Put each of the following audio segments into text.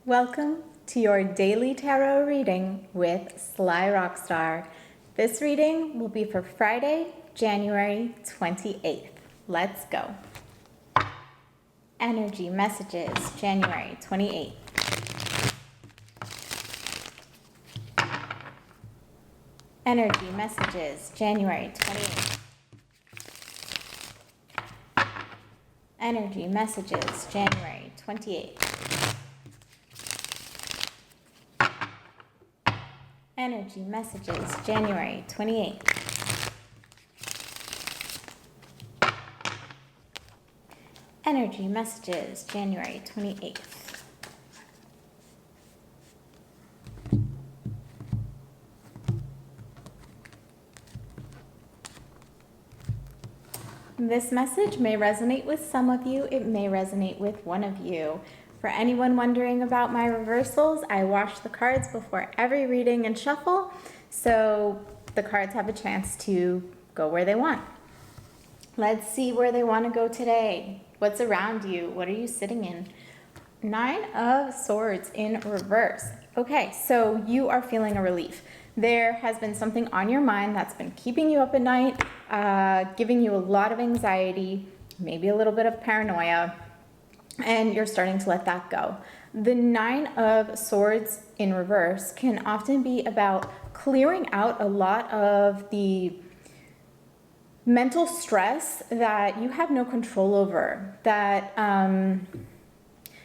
Welcome to your daily tarot reading with Sly Roxtar. This reading will be for Friday, January 28th. Let's go. Energy messages, January 28th. Energy messages, January 28th. Energy messages, January 28th. Energy messages, January 28th. Energy messages, January 28th. This message may resonate with some of you. It may resonate with one of you. For anyone wondering about my reversals, I wash the cards before every reading and shuffle, so the cards have a chance to go where they want. Let's see where they want to go today. What's around you? What are you sitting in? 9 of Swords in reverse. Okay, so you are feeling a relief. There has been something on your mind that's been keeping you up at night, giving you a lot of anxiety, maybe a little bit of paranoia, and you're starting to let that go. The 9 of Swords in reverse can often be about clearing out a lot of the mental stress that you have no control over, that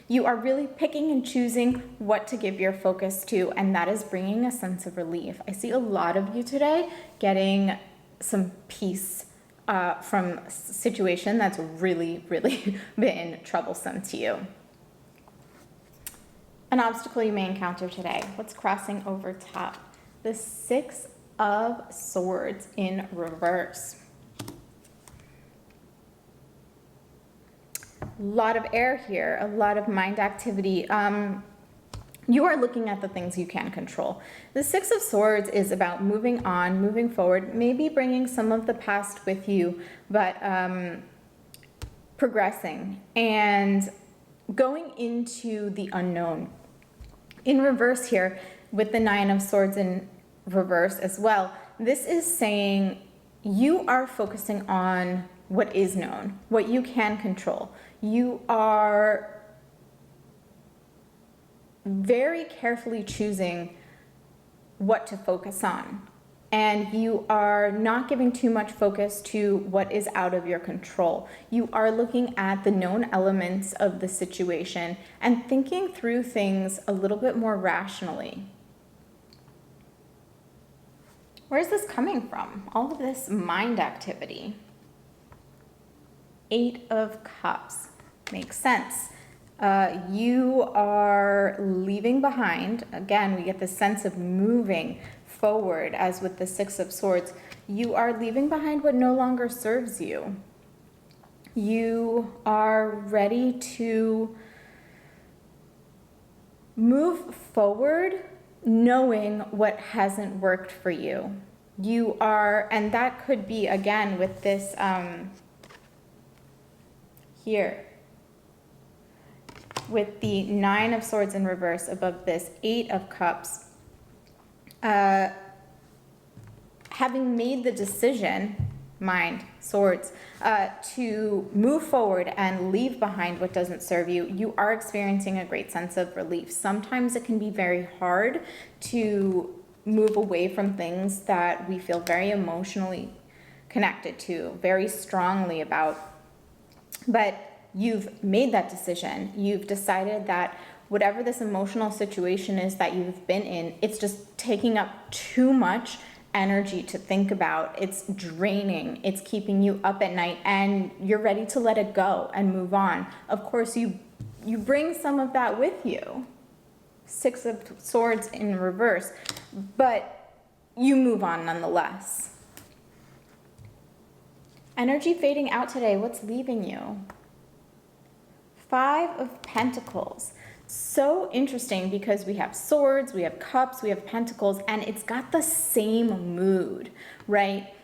you are really picking and choosing what to give your focus to, and that is bringing a sense of relief. I see a lot of you today getting some peace from a situation that's really been troublesome to you. An obstacle you may encounter today. What's crossing over top? The 6 of Swords in reverse. A lot of air here, a lot of mind activity. You are looking at the things you can control. The 6 of Swords is about moving on, moving forward, maybe bringing some of the past with you, but progressing and going into the unknown. In reverse here, with the 9 of Swords in reverse as well, this is saying you are focusing on what is known, what you can control. You are very carefully choosing what to focus on, and you are not giving too much focus to what is out of your control. You are looking at the known elements of the situation and thinking through things a little bit more rationally. Where's this coming from? All of this mind activity. 8 of Cups makes sense. You are leaving behind. Again, we get the sense of moving forward, as with the 6 of Swords. You are leaving behind what no longer serves you. You are ready to move forward knowing what hasn't worked for you. You are, and that could be, again, with this here, with the 9 of Swords in reverse above this 8 of Cups, having made the decision, mind, Swords, to move forward and leave behind what doesn't serve you, you are experiencing a great sense of relief. Sometimes it can be very hard to move away from things that we feel very emotionally connected to, very strongly about. But you've made that decision. You've decided that whatever this emotional situation is that you've been in, it's just taking up too much energy to think about. It's draining. It's keeping you up at night, and you're ready to let it go and move on. Of course, you bring some of that with you. 6 of Swords in reverse, but you move on nonetheless. Energy fading out today. What's leaving you? 5 of Pentacles. So interesting, because we have Swords, we have Cups, we have Pentacles, and it's got the same mood, right?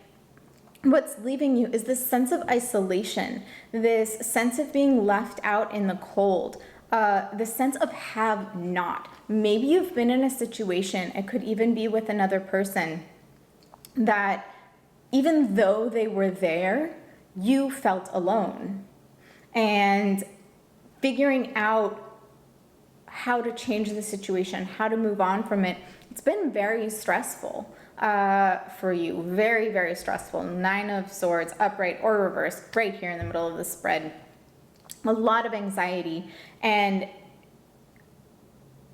What's leaving you is this sense of isolation, this sense of being left out in the cold, the sense of have not. Maybe you've been in a situation, it could even be with another person, that even though they were there, you felt alone. And figuring out how to change the situation, how to move on from it, it's been very stressful for you. Very, very stressful. 9 of Swords, upright or reverse, right here in the middle of the spread. A lot of anxiety, and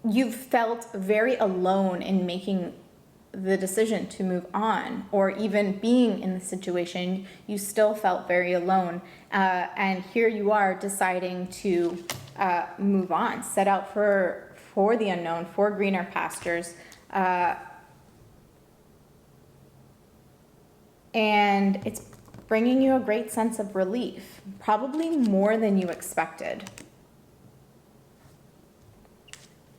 you've felt very alone in making the decision to move on, or even being in the situation, you still felt very alone. And here you are deciding to move on, set out for the unknown, for greener pastures. And it's bringing you a great sense of relief, probably more than you expected.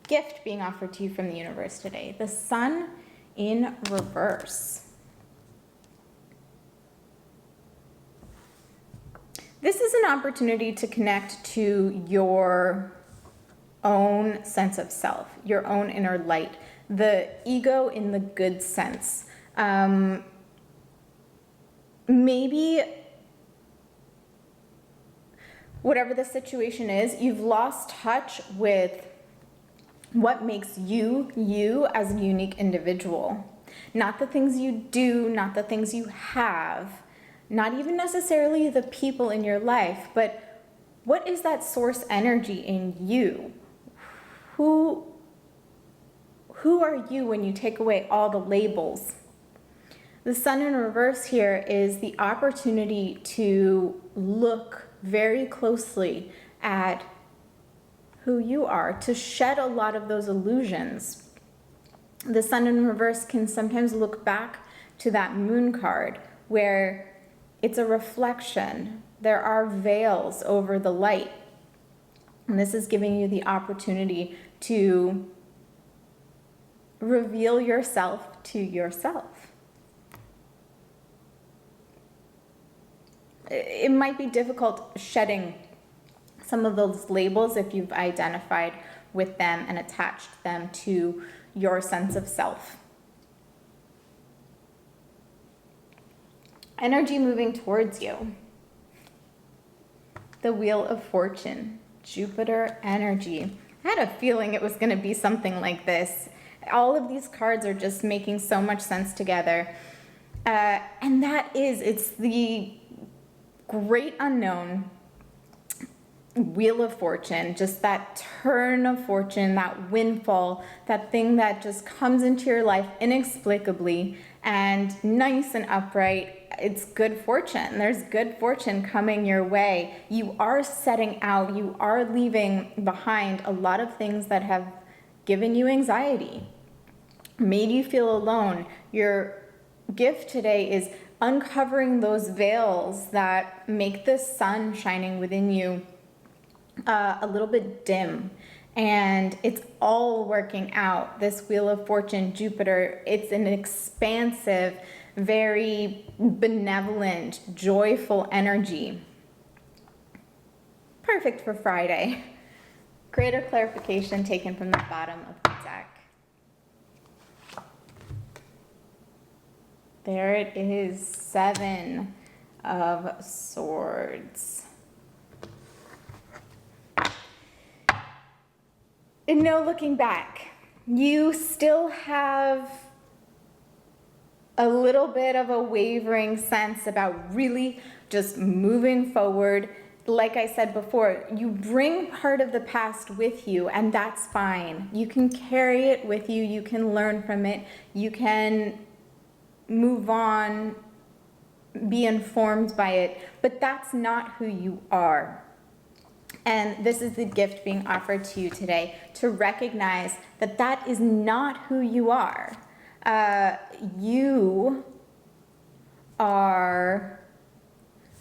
Gift being offered to you from the universe today. The Sun in reverse. This is an opportunity to connect to your own sense of self, your own inner light, the ego in the good sense. Maybe whatever the situation is, you've lost touch with what makes you, you as a unique individual. Not the things you do, not the things you have, not even necessarily the people in your life, but what is that source energy in you? Who are you when you take away all the labels? The Sun in reverse here is the opportunity to look very closely at who you are, to shed a lot of those illusions. The Sun in reverse can sometimes look back to that Moon card where it's a reflection. There are veils over the light. And this is giving you the opportunity to reveal yourself to yourself. It might be difficult shedding some of those labels if you've identified with them and attached them to your sense of self. Energy moving towards you. The Wheel of Fortune, Jupiter energy. I had a feeling it was going to be something like this. All of these cards are just making so much sense together. And it's the great unknown, Wheel of Fortune, just that turn of fortune, that windfall, that thing that just comes into your life inexplicably and nice and upright. It's good fortune. There's good fortune coming your way. You are setting out, you are leaving behind a lot of things that have given you anxiety, made you feel alone. Your gift today is uncovering those veils that make the sun shining within you a little bit dim. And it's all working out. This Wheel of Fortune, Jupiter, it's an expansive, very benevolent, joyful energy. Perfect for Friday. Greater clarification taken from the bottom of the deck. There it is, 7 of Swords. And no looking back. You still have a little bit of a wavering sense about really just moving forward. Like I said before, you bring part of the past with you, and that's fine. You can carry it with you. You can learn from it. You can move on, be informed by it, but that's not who you are. And this is the gift being offered to you today, to recognize that that is not who you are. You are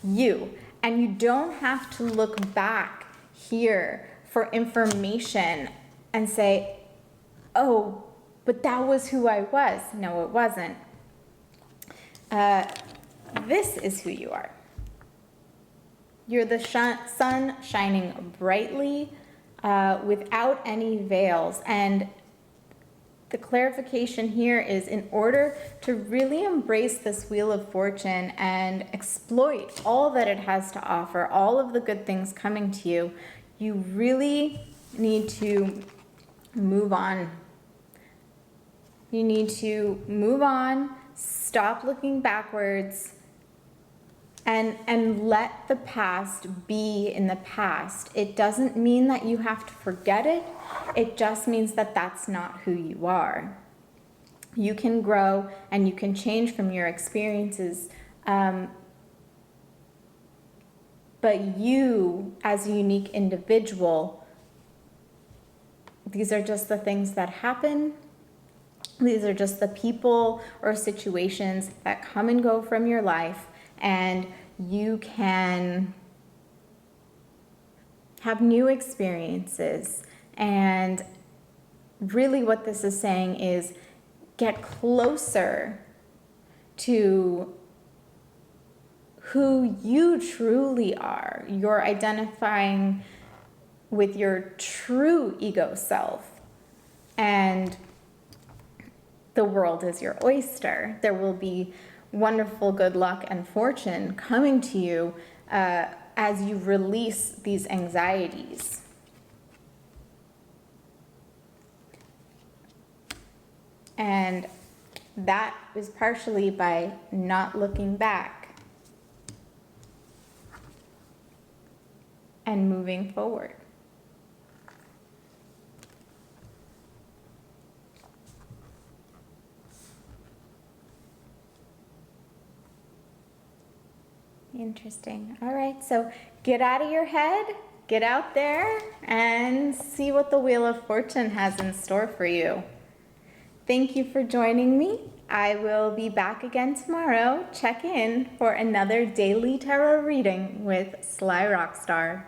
you. And you don't have to look back here for information and say, oh, but that was who I was. No, it wasn't. This is who you are. You're the sun shining brightly without any veils. And the clarification here is, in order to really embrace this Wheel of Fortune and exploit all that it has to offer, all of the good things coming to you, you really need to move on. You need to move on, stop looking backwards, and let the past be in the past. It doesn't mean that you have to forget it. It just means that that's not who you are. You can grow and you can change from your experiences. But you, as a unique individual, these are just the things that happen. These are just the people or situations that come and go from your life, and you can have new experiences. And really what this is saying is get closer to who you truly are. You're identifying with your true ego self, and the world is your oyster. There will be wonderful good luck and fortune coming to you as you release these anxieties. And that is partially by not looking back and moving forward. Interesting. All right, so get out of your head, get out there, and see what the Wheel of Fortune has in store for you. Thank you for joining me. I will be back again tomorrow. Check in for another daily tarot reading with Sly Roxtar.